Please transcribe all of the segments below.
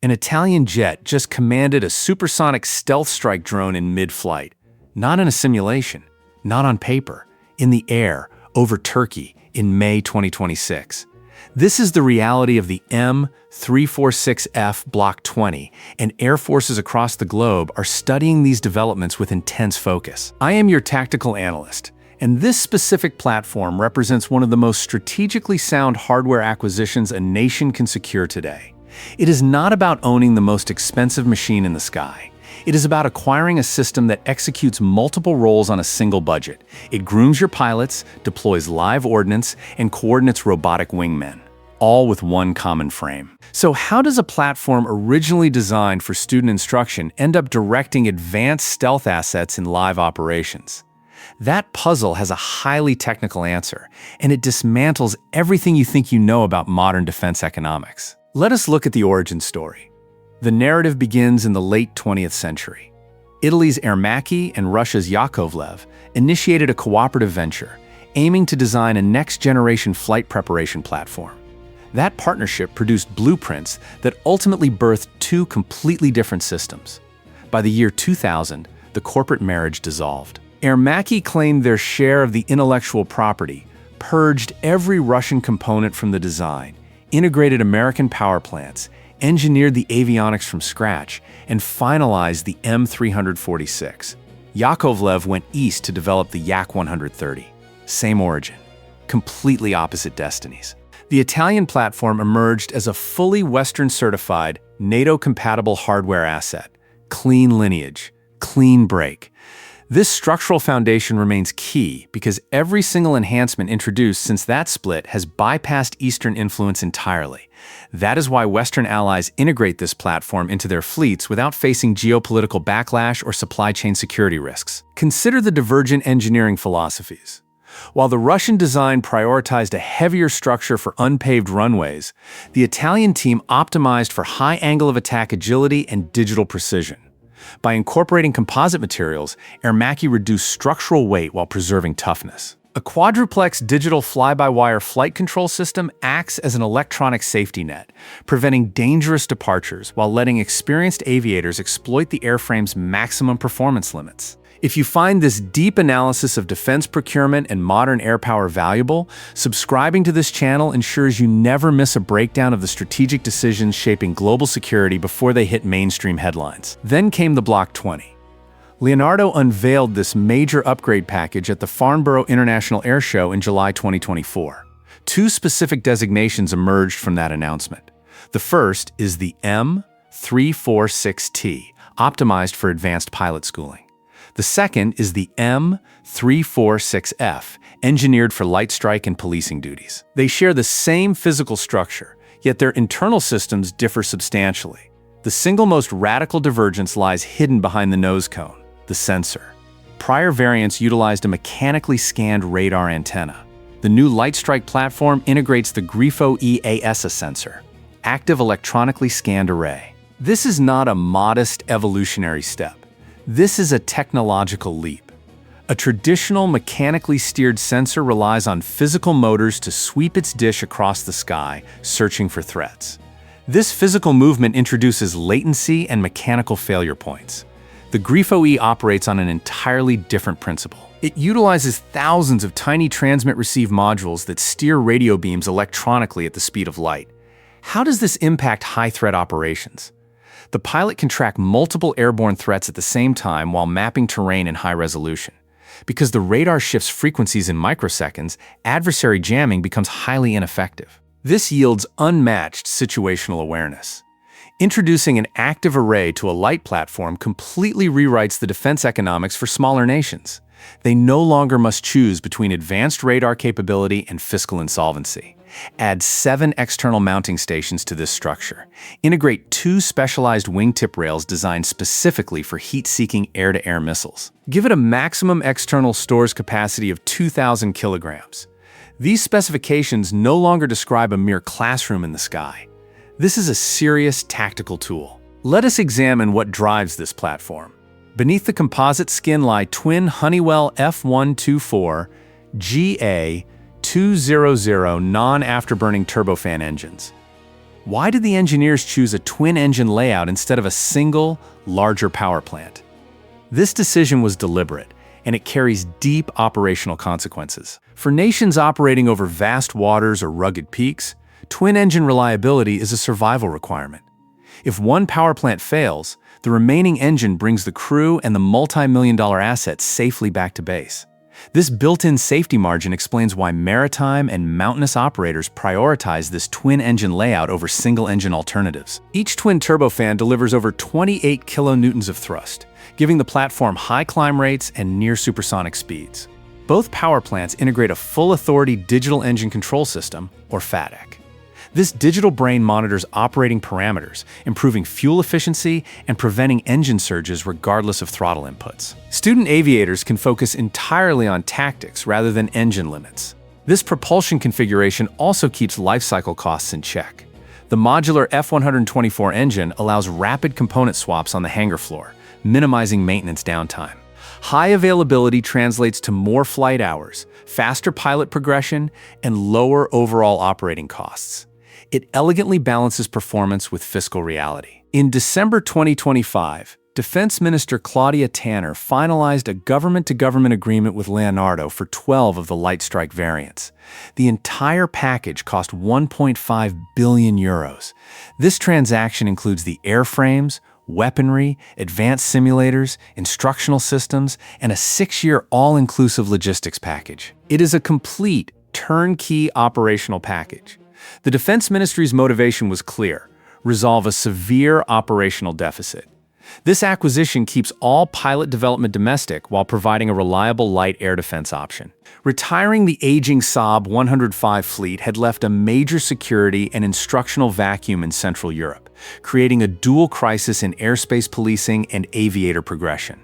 An Italian jet just commanded a supersonic stealth strike drone in mid-flight. Not in a simulation, not on paper, in the air, over Turkey, in May 2026. This is the reality of the M-346F Block 20, and air forces across the globe are studying these developments with intense focus. I am your tactical analyst, and this specific platform represents one of the most strategically sound hardware acquisitions a nation can secure today. It is not about owning the most expensive machine in the sky. It is about acquiring a system that executes multiple roles on a single budget. It grooms your pilots, deploys live ordnance, and coordinates robotic wingmen, all with one common frame. So how does a platform originally designed for student instruction end up directing advanced stealth assets in live operations? That puzzle has a highly technical answer, and it dismantles everything you think you know about modern defense economics. Let us look at the origin story. The narrative begins in the late 20th century. Italy's Airmachi and Russia's Yakovlev initiated a cooperative venture, aiming to design a next-generation flight preparation platform. That partnership produced blueprints that ultimately birthed two completely different systems. By the year 2000, the corporate marriage dissolved. Airmachi claimed their share of the intellectual property, purged every Russian component from the design, integrated American power plants, engineered the avionics from scratch, and finalized the M-346. Yakovlev went east to develop the Yak-130. Same origin, completely opposite destinies. The Italian platform emerged as a fully Western-certified, NATO-compatible hardware asset. Clean lineage, clean break. This structural foundation remains key because every single enhancement introduced since that split has bypassed Eastern influence entirely. That is why Western allies integrate this platform into their fleets without facing geopolitical backlash or supply chain security risks. Consider the divergent engineering philosophies. While the Russian design prioritized a heavier structure for unpaved runways, the Italian team optimized for high angle of attack agility and digital precision. By incorporating composite materials, Airmachi reduced structural weight while preserving toughness. A quadruplex digital fly-by-wire flight control system acts as an electronic safety net, preventing dangerous departures while letting experienced aviators exploit the airframe's maximum performance limits. If you find this deep analysis of defense procurement and modern air power valuable, subscribing to this channel ensures you never miss a breakdown of the strategic decisions shaping global security before they hit mainstream headlines. Then came the Block 20. Leonardo unveiled this major upgrade package at the Farnborough International Air Show in July 2024. Two specific designations emerged from that announcement. The first is the M-346T, optimized for advanced pilot schooling. The second is the M-346F, engineered for light strike and policing duties. They share the same physical structure, yet their internal systems differ substantially. The single most radical divergence lies hidden behind the nose cone, the sensor. Prior variants utilized a mechanically scanned radar antenna. The new light strike platform integrates the grifo-e AESA sensor, active electronically scanned array. This is not a modest evolutionary step. This is a technological leap. A traditional mechanically steered sensor relies on physical motors to sweep its dish across the sky, searching for threats. This physical movement introduces latency and mechanical failure points. The grifo-e operates on an entirely different principle. It utilizes thousands of tiny transmit-receive modules that steer radio beams electronically at the speed of light. How does this impact high-threat operations? The pilot can track multiple airborne threats at the same time while mapping terrain in high resolution. Because the radar shifts frequencies in microseconds, adversary jamming becomes highly ineffective. This yields unmatched situational awareness. Introducing an active array to a light platform completely rewrites the defense economics for smaller nations. They no longer must choose between advanced radar capability and fiscal insolvency. Add 7 external mounting stations to this structure. Integrate 2 specialized wingtip rails designed specifically for heat-seeking air-to-air missiles. Give it a maximum external stores capacity of 2,000 kilograms. These specifications no longer describe a mere classroom in the sky. This is a serious tactical tool. Let us examine what drives this platform. Beneath the composite skin lie twin Honeywell F124 GA200 non-afterburning turbofan engines. Why did the engineers choose a twin-engine layout instead of a single, larger power plant? This decision was deliberate, and it carries deep operational consequences. For nations operating over vast waters or rugged peaks, twin-engine reliability is a survival requirement. If one power plant fails, the remaining engine brings the crew and the multi-million-dollar assets safely back to base. This built-in safety margin explains why maritime and mountainous operators prioritize this twin-engine layout over single-engine alternatives. Each twin turbofan delivers over 28 kilonewtons of thrust, giving the platform high climb rates and near supersonic speeds. Both power plants integrate a full-authority digital engine control system, or FADEC. This digital brain monitors operating parameters, improving fuel efficiency and preventing engine surges regardless of throttle inputs. Student aviators can focus entirely on tactics rather than engine limits. This propulsion configuration also keeps lifecycle costs in check. The modular F-124 engine allows rapid component swaps on the hangar floor, minimizing maintenance downtime. High availability translates to more flight hours, faster pilot progression, and lower overall operating costs. It elegantly balances performance with fiscal reality. In December 2025, Defense Minister Claudia Tanner finalized a government-to-government agreement with Leonardo for 12 of the Light Strike variants. The entire package cost 1.5 billion euros. This transaction includes the airframes, weaponry, advanced simulators, instructional systems, and a 6-year all-inclusive logistics package. It is a complete, turnkey operational package. The Defense Ministry's motivation was clear: resolve a severe operational deficit. This acquisition keeps all pilot development domestic while providing a reliable light air defense option. Retiring the aging Saab 105 fleet had left a major security and instructional vacuum in Central Europe, creating a dual crisis in airspace policing and aviator progression.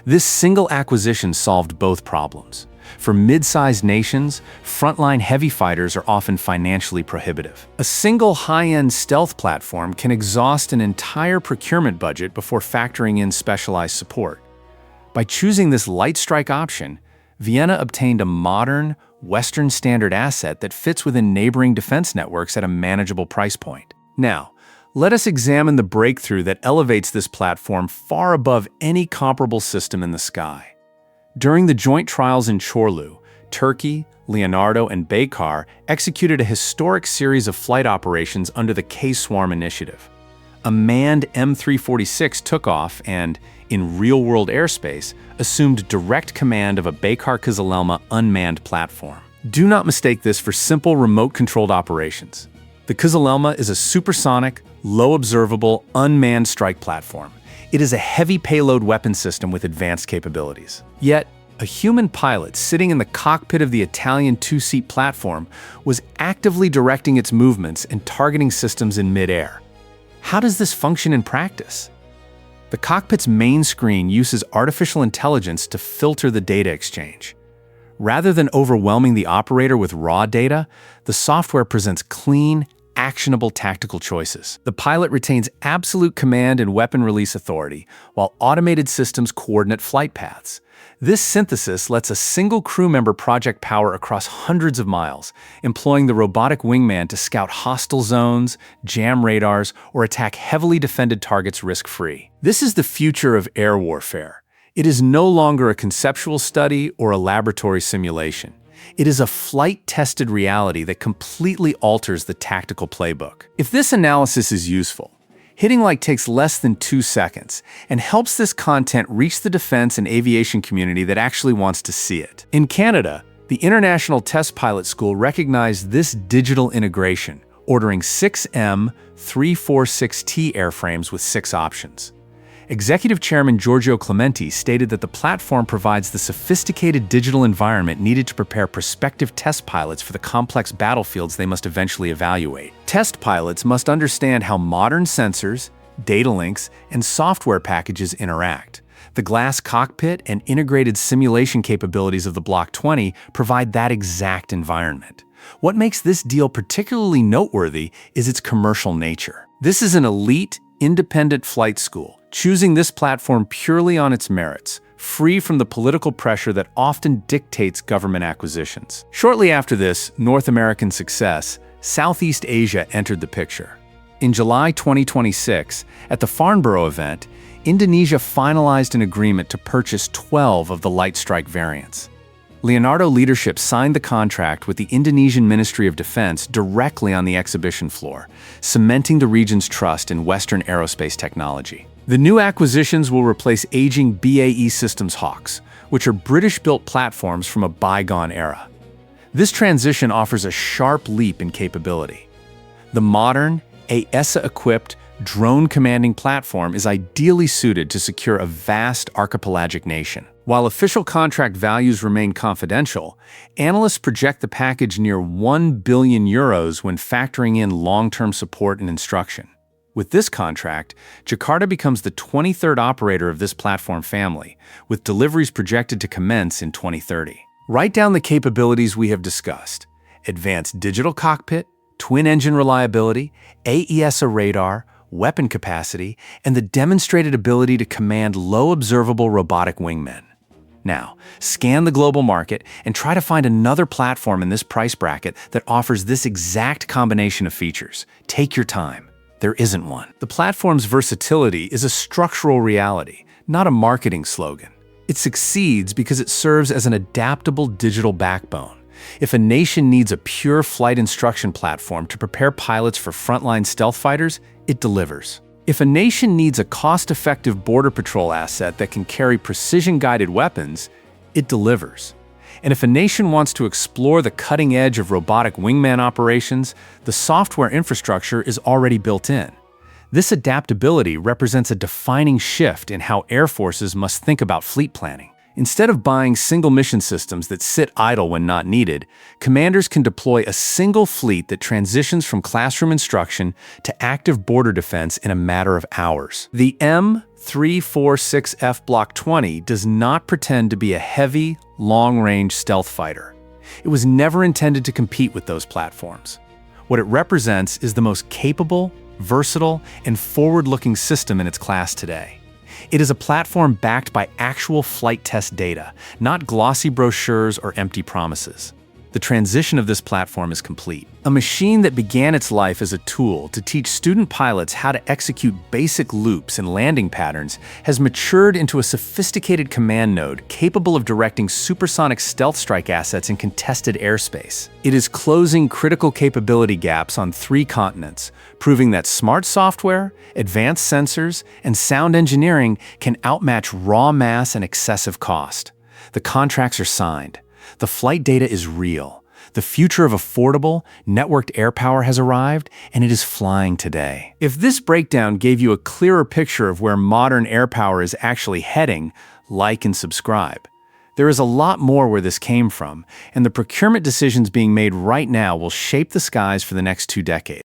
This single acquisition solved both problems. For mid-sized nations, frontline heavy fighters are often financially prohibitive. A single high-end stealth platform can exhaust an entire procurement budget before factoring in specialized support. By choosing this light strike option, Vienna obtained a modern, Western standard asset that fits within neighboring defense networks at a manageable price point. Now, let us examine the breakthrough that elevates this platform far above any comparable system in the sky. During the joint trials in Çorlu, Turkey, Leonardo, and Baykar executed a historic series of flight operations under the K-Swarm initiative. A manned M-346 took off and, in real-world airspace, assumed direct command of a Baykar Kızılelma unmanned platform. Do not mistake this for simple remote-controlled operations. The Kızılelma is a supersonic, low-observable, unmanned strike platform. It is a heavy payload weapon system with advanced capabilities. Yet, a human pilot sitting in the cockpit of the Italian two-seat platform was actively directing its movements and targeting systems in mid-air. How does this function in practice? The cockpit's main screen uses artificial intelligence to filter the data exchange. Rather than overwhelming the operator with raw data, the software presents clean, actionable tactical choices. The pilot retains absolute command and weapon release authority, while automated systems coordinate flight paths. This synthesis lets a single crew member project power across hundreds of miles, employing the robotic wingman to scout hostile zones, jam radars, or attack heavily defended targets risk-free. This is the future of air warfare. It is no longer a conceptual study or a laboratory simulation. It is a flight-tested reality that completely alters the tactical playbook. If this analysis is useful, hitting like takes less than 2 seconds and helps this content reach the defense and aviation community that actually wants to see it. In Canada, the International Test Pilot School recognized this digital integration, ordering 6 M-346T airframes with 6 options. Executive Chairman Giorgio Clementi stated that the platform provides the sophisticated digital environment needed to prepare prospective test pilots for the complex battlefields they must eventually evaluate. Test pilots must understand how modern sensors, data links, and software packages interact. The glass cockpit and integrated simulation capabilities of the Block 20 provide that exact environment. What makes this deal particularly noteworthy is its commercial nature. This is an elite, independent flight school, choosing this platform purely on its merits, free from the political pressure that often dictates government acquisitions. Shortly after this North American success, Southeast Asia entered the picture. In July 2026, at the Farnborough event, Indonesia finalized an agreement to purchase 12 of the Light Strike variants. Leonardo leadership signed the contract with the Indonesian Ministry of Defense directly on the exhibition floor, cementing the region's trust in Western aerospace technology. The new acquisitions will replace aging BAE Systems Hawks, which are British-built platforms from a bygone era. This transition offers a sharp leap in capability. The modern, AESA-equipped, drone-commanding platform is ideally suited to secure a vast archipelagic nation. While official contract values remain confidential, analysts project the package near €1 billion when factoring in long-term support and instruction. With this contract, Jakarta becomes the 23rd operator of this platform family, with deliveries projected to commence in 2030. Write down the capabilities we have discussed: advanced digital cockpit, twin-engine reliability, AESA radar, weapon capacity, and the demonstrated ability to command low-observable robotic wingmen. Now, scan the global market and try to find another platform in this price bracket that offers this exact combination of features. Take your time. There isn't one. The platform's versatility is a structural reality, not a marketing slogan. It succeeds because it serves as an adaptable digital backbone. If a nation needs a pure flight instruction platform to prepare pilots for frontline stealth fighters, it delivers. If a nation needs a cost-effective border patrol asset that can carry precision-guided weapons, it delivers. And if a nation wants to explore the cutting edge of robotic wingman operations, the software infrastructure is already built in. This adaptability represents a defining shift in how air forces must think about fleet planning. Instead of buying single mission systems that sit idle when not needed, commanders can deploy a single fleet that transitions from classroom instruction to active border defense in a matter of hours. The M-346F Block 20 does not pretend to be a heavy, long-range stealth fighter. It was never intended to compete with those platforms. What it represents is the most capable, versatile, and forward-looking system in its class today. It is a platform backed by actual flight test data, not glossy brochures or empty promises. The transition of this platform is complete. A machine that began its life as a tool to teach student pilots how to execute basic loops and landing patterns has matured into a sophisticated command node capable of directing supersonic stealth strike assets in contested airspace. It is closing critical capability gaps on 3 continents, proving that smart software, advanced sensors, and sound engineering can outmatch raw mass and excessive cost. The contracts are signed. The flight data is real. The future of affordable, networked air power has arrived, and it is flying today. If this breakdown gave you a clearer picture of where modern air power is actually heading, like and subscribe. There is a lot more where this came from, and the procurement decisions being made right now will shape the skies for the next 2 decades.